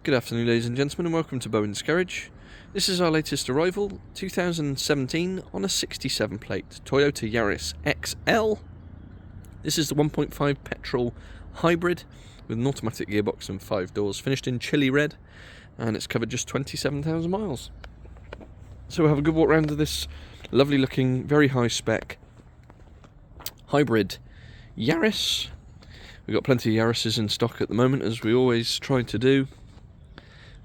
Good afternoon, ladies and gentlemen, and welcome to Bowen's Garage. This is our latest arrival, 2017 on a 67 plate Toyota Yaris XL. This is the 1.5 petrol hybrid with an automatic gearbox and 5 doors, finished in Chilli red, and it's covered just 27,000 miles. So we'll have a good walk around of this lovely looking, very high spec hybrid Yaris. We've got plenty of Yarises in stock at the moment, as we always try to do.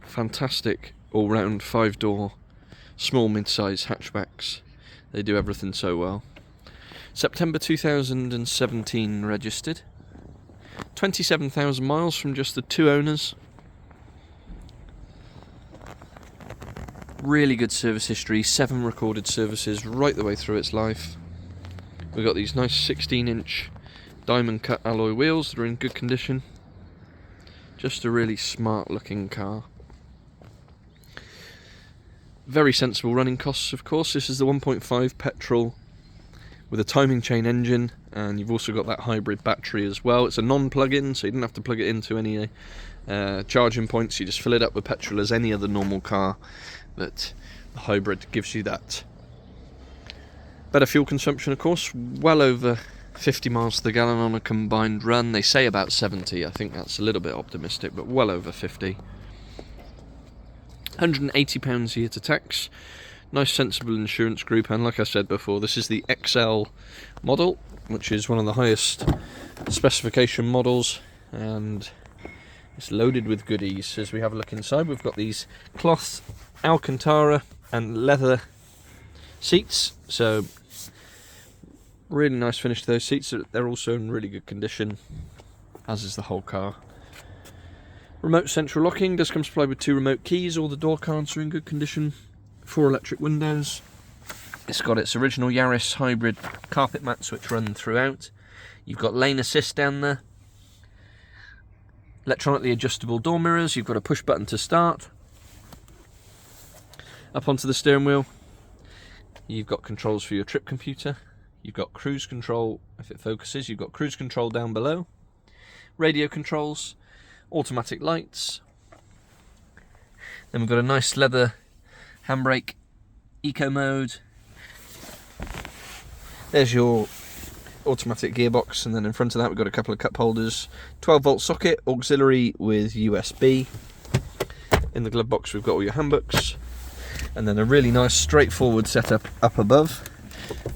Fantastic all-round 5-door small mid-size hatchbacks. They do everything so well. September 2017 registered, 27,000 miles from just the 2 owners. Really good service history, 7 recorded services right the way through its life. We've got these nice 16-inch diamond cut alloy wheels that are in good condition. Just a really smart looking car. Very sensible running costs, of course. This is the 1.5 petrol with a timing chain engine, and you've also got that hybrid battery as well. It's a non-plug-in, so you don't have to plug it into any charging points. You just fill it up with petrol as any other normal car, but the hybrid gives you that better fuel consumption, of course. Well over 50 miles to the gallon on a combined run. They say about 70. I think that's a little bit optimistic, but well over 50. £180 a year to tax. Nice sensible insurance group, and like I said before, this is the XL model, which is one of the highest specification models, and it's loaded with goodies. As we have a look inside, we've got these cloth Alcantara and leather seats, so really nice finish to those seats. They're also in really good condition, as is the whole car. Remote central locking does come supplied with 2 remote keys. All the door cards are in good condition. 4 electric windows. It's got its original Yaris Hybrid carpet mats which run throughout. You've got lane assist down there. Electronically adjustable door mirrors. You've got a push button to start. Up onto the steering wheel, you've got controls for your trip computer. You've got cruise control if it focuses. You've got cruise control down below. Radio controls. Automatic lights. Then we've got a nice leather handbrake, eco mode. There's your automatic gearbox, and then in front of that we've got a couple of cup holders, 12-volt socket, auxiliary with USB. In the glove box we've got all your handbooks, and then a really nice straightforward setup up above.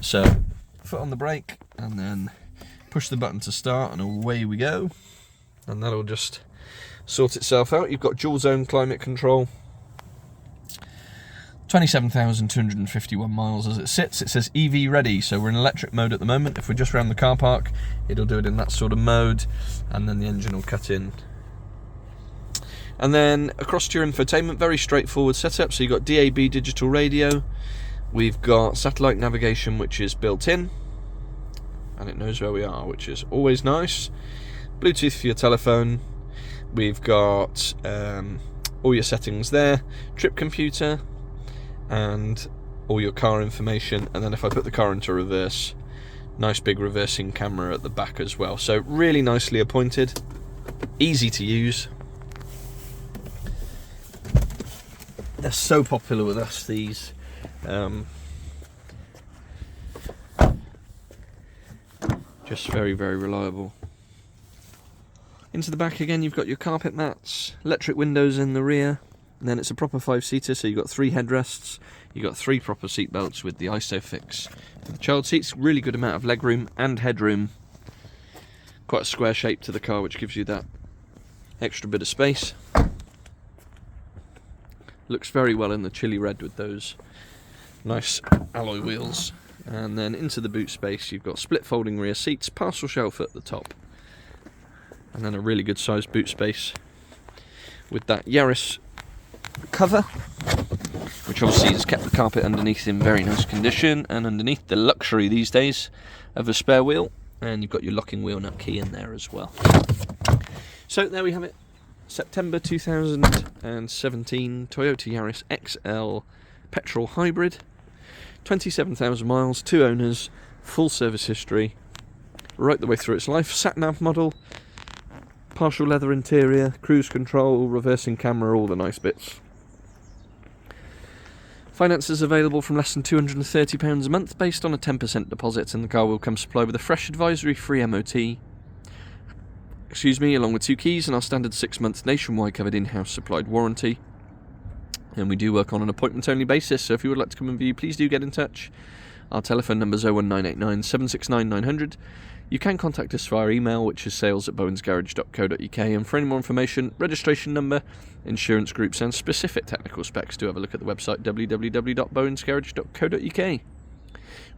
So foot on the brake, and then push the button to start, and away we go. And that'll just sort itself out. You've got dual zone climate control. 27,251 miles as it sits. It says EV ready, so we're in electric mode at the moment. If we're just around the car park, it'll do it in that sort of mode, and then the engine will cut in. And then across to your infotainment, very straightforward setup. So you've got DAB digital radio. We've got satellite navigation, which is built in, and it knows where we are, which is always nice. Bluetooth for your telephone. We've got all your settings there, trip computer, and all your car information. And then if I put the car into reverse, nice big reversing camera at the back as well. So really nicely appointed, easy to use. They're so popular with us, these. Just very, very reliable. Into the back again, you've got your carpet mats, electric windows in the rear, and then it's a proper 5-seater, so you've got 3 headrests, you've got 3 proper seat belts with the ISOFIX for the child seats. Really good amount of legroom and headroom. Quite a square shape to the car, which gives you that extra bit of space. Looks very well in the Chilli red with those nice alloy wheels. And then into the boot space, you've got split folding rear seats, parcel shelf at the top, and then a really good sized boot space with that Yaris cover, which obviously has kept the carpet underneath in very nice condition, and underneath the luxury these days of a spare wheel, and you've got your locking wheel nut key in there as well. So there we have it, September 2017 Toyota Yaris XL petrol hybrid, 27,000 miles, 2 owners, full service history, right the way through its life. Sat nav model, Partial leather interior, cruise control, reversing camera, all the nice bits. Finance is available from less than £230 a month based on a 10% deposit, and the car will come supplied with a fresh advisory-free MOT, along with 2 keys and our standard 6-month nationwide covered in-house supplied warranty. And we do work on an appointment-only basis, so if you would like to come and view, please do get in touch. Our telephone number is 01989 769 900. You can contact us via email, which is sales@bowensgarage.co.uk, and for any more information, registration number, insurance groups and specific technical specs, do have a look at the website www.bowensgarage.co.uk.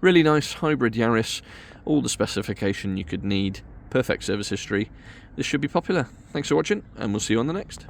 Really nice hybrid Yaris, all the specification you could need, perfect service history. This should be popular. Thanks for watching, and we'll see you on the next.